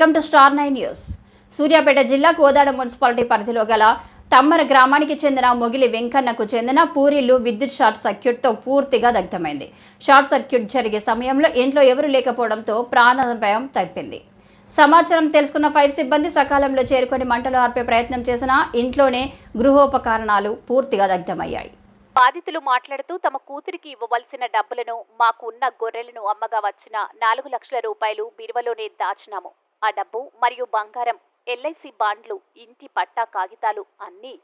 Welcome to star 9 news. Suryapet జిల్లా Kodad municipality పరిధిలో గల తమ్మర గ్రామానికి చెందిన మొగిలి వెంకన్నకు చెందిన పూరీలు విద్యుత్ షార్ట్ సర్క్యూట్తో పూర్తిగా దగ్ధమైంది. షార్ట్ సర్క్యూట్ జరిగే సమయంలో ఇంట్లో ఎవరూ లేకపోవడంతో ప్రాణభయం తప్పింది. సమాచారం తెలుసుకున్న ఫైర్ సిబ్బంది సకాలంలో చేరుకొని మంటలు ఆర్పే ప్రయత్నం చేసినా ఇంట్లోనే గృహోపకరణాలు పూర్తిగా దగ్ధమయ్యాయి. బాధితులు మాట్లాడుతూ తమ కూతురికి ఇవ్వవలసిన డబ్బులను, మాకు ఉన్న గొర్రెలను అమ్మగా వచ్చిన 4 లక్షల రూపాయలు బీరువలోనే దాచినాము. ఆ డబ్బు మరియు బంగారం, LIC బాండ్లు, ఇంటి పట్టా కాగితాలు అన్నీ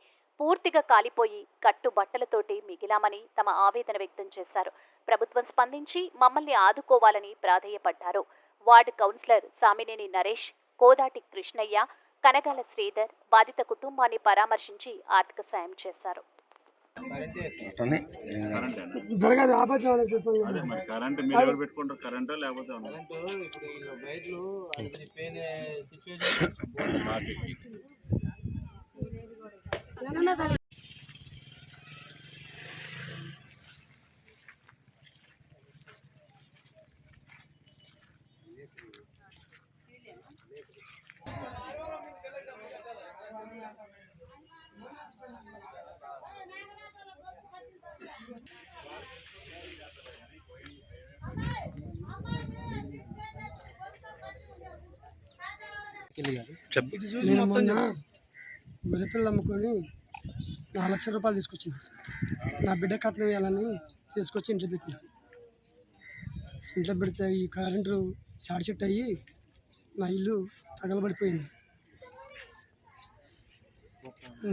పూర్తిగా కాలిపోయి కట్టుబట్టలతోటి మిగిలామని తమ ఆవేదన వ్యక్తం చేశారు. ప్రభుత్వం స్పందించి మమ్మల్ని ఆదుకోవాలని ప్రాధేయపడ్డారు. వార్డు కౌన్సిలర్ సామినేని నరేష్, కోదాటి కృష్ణయ్య, కనగాల శ్రీధర్ బాధిత కుటుంబాన్ని పరామర్శించి ఆర్థిక సాయం చేశారు. మొన్న గొర్రెపిల్లలు అమ్ముకొని 4 లక్షల రూపాయలు తీసుకొచ్చిన. నా బిడ్డ కట్నం వేయాలని తీసుకొచ్చి ఇంట్లో పెట్టిన. ఇంట్లో పెడితే ఈ కరెంటు షార్ట్ సెట్ అయ్యి నా ఇల్లు తగలబడిపోయింది.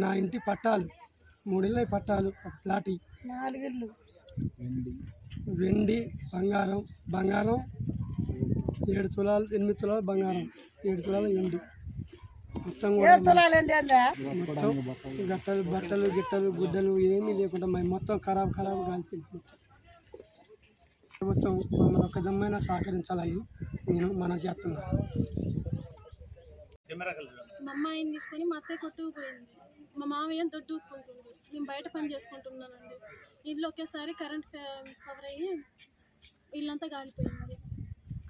నా ఇంటి పట్టాలు 3 ఇళ్ళ పట్టాలు, ఒక ప్లాటి, 4 ఇళ్ళు, వెండి, బంగారం 7 తులాలు, 8 తులాలు బంగారం, 7 తులాలు ఎండి, మొత్తం గట్టలు, బట్టలు, గిట్టలు, గుడ్డలు ఏమీ లేకుండా మొత్తం ఖరాబ్ కాలిపోయింది. ప్రభుత్వం మమ్మల్ని ఒక దమ్మైనా సహకరించాలని నేను మనం చేస్తున్నాను. మా అమ్మాయిని తీసుకొని మా అత్తయ్య కొట్టుకుపోయింది. మా మామయ్య దొడ్డుకుపోయింది. నేను బయట పని చేసుకుంటున్నానండి. ఇంట్లో ఒకేసారి కరెంట్ పవర్ అయ్యి ఇల్లంతా కాలిపోయింది.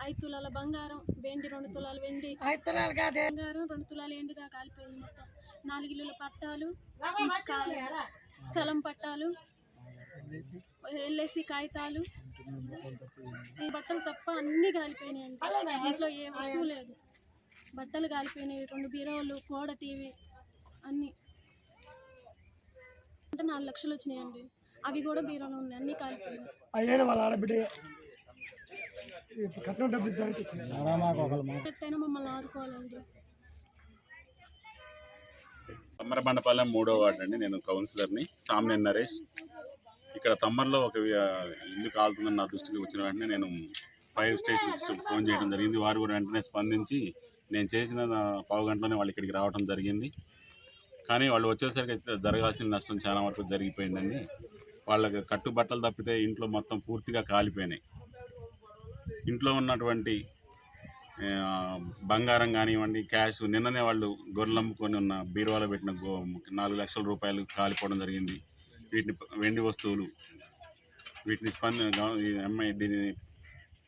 5 తులాల బంగారం, వెండి 2 తులాలు వెండి, బంగారం 2 తులాలు ఎండి దాకా కాలిపోయింది. మొత్తం 4 ఇళ్ళ పట్టాలు, స్థలం పట్టాలు, LIC కాగితాలు, ఈ బట్టలు తప్ప అన్నీ కాలిపోయినాయండి. ఇంట్లో ఏ వస్తువు లేదు. బట్టలు కాలిపోయినాయి, 2 బీరోలు, గోడ టీవీ అన్నీ అంటే 4 లక్షలు వచ్చినాయండి. అవి కూడా బీరోలో ఉన్నాయి, అన్నీ కాలిపోయినాయి. అయ్యా వాళ్ళ ఆడబిడ్డ మమ్మల్ని ఆదుకోవాలండి. తమ్మరబండపాలెం 3వ వార్డు అండి. నేను కౌన్సిలర్ని, సామినేని నరేష్. ఇక్కడ తమ్మర్లో ఒక ఇల్లు కాలుతుందని నా దృష్టికి వచ్చిన వెంటనే నేను ఫైర్ స్టేషన్ ఫోన్ చేయడం జరిగింది. వారు కూడా వెంటనే స్పందించి నేను చేసిన పావు గంటలోనే వాళ్ళు ఇక్కడికి రావడం జరిగింది. కానీ వాళ్ళు వచ్చేసరికి జరగాల్సిన నష్టం చాలా వరకు జరిగిపోయిందండి. వాళ్ళకి కట్టుబట్టలు తప్పితే ఇంట్లో మొత్తం పూర్తిగా కాలిపోయినాయి. ఇంట్లో ఉన్నటువంటి బంగారం కానివ్వండి, క్యాష్, నిన్ననే వాళ్ళు గొర్రెలు అమ్ముకొని ఉన్న బీరువాలో పెట్టిన 4 లక్షల రూపాయలు కాలిపోవడం జరిగింది. వీటిని వెండి వస్తువులు వీటిని దీన్ని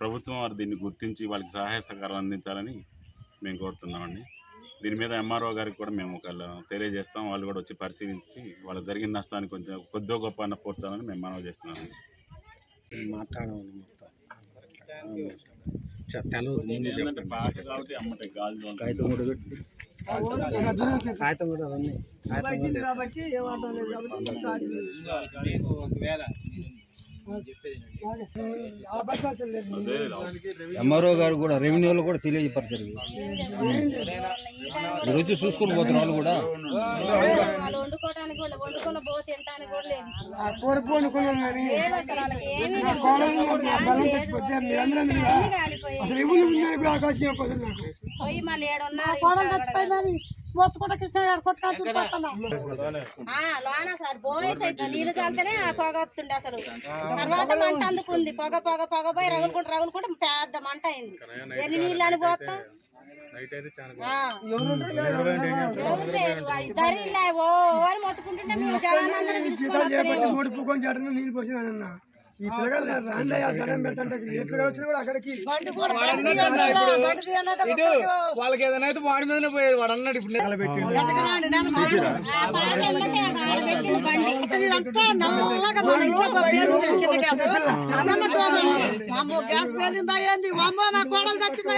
ప్రభుత్వం వారు దీన్ని గుర్తించి వాళ్ళకి సహాయ సహకారాలు అందించాలని మేము కోరుతున్నామండి. దీని మీద MRO గారికి కూడా మేము తెలియజేస్తాం. వాళ్ళు కూడా వచ్చి పరిశీలించి వాళ్ళకి జరిగిన నష్టాన్ని కొంచెం కొద్దిగా గొప్ప అన్న పోర్చాలని మేము మనవి చేస్తున్నామండి. MRO గారు కూడా రెవెన్యూలో కూడా తెలియజేపరిచారు. రోజు చూసుకొని పోతున్న వాళ్ళు కూడా నీళ్ళు చల్లితేనే పొగ వస్తుండే. అసలు తర్వాత మంట అందుకుంది. పొగ పోయి రగులుకుంటే పెద్ద మంట అయింది. ఎన్ని నీళ్ళు అని పోతాం. మొత్తుకుంటుంటే మేము జనాన్ని ఈ పిల్లగాళ్ళు రాండి అయ్యా దండం పెడతాంటే ఏ పిల్లగాడు వచ్చినా కూడా అక్కడికి వాళ్ళకి ఏదైనా అయితే వాడి మీదనే పోయేది వాడు అన్నాడు ఇప్పుడు నిలబెట్టిండు గ్యాస్ పేలిందా ఏంది నా కోడలు తెచ్చిందా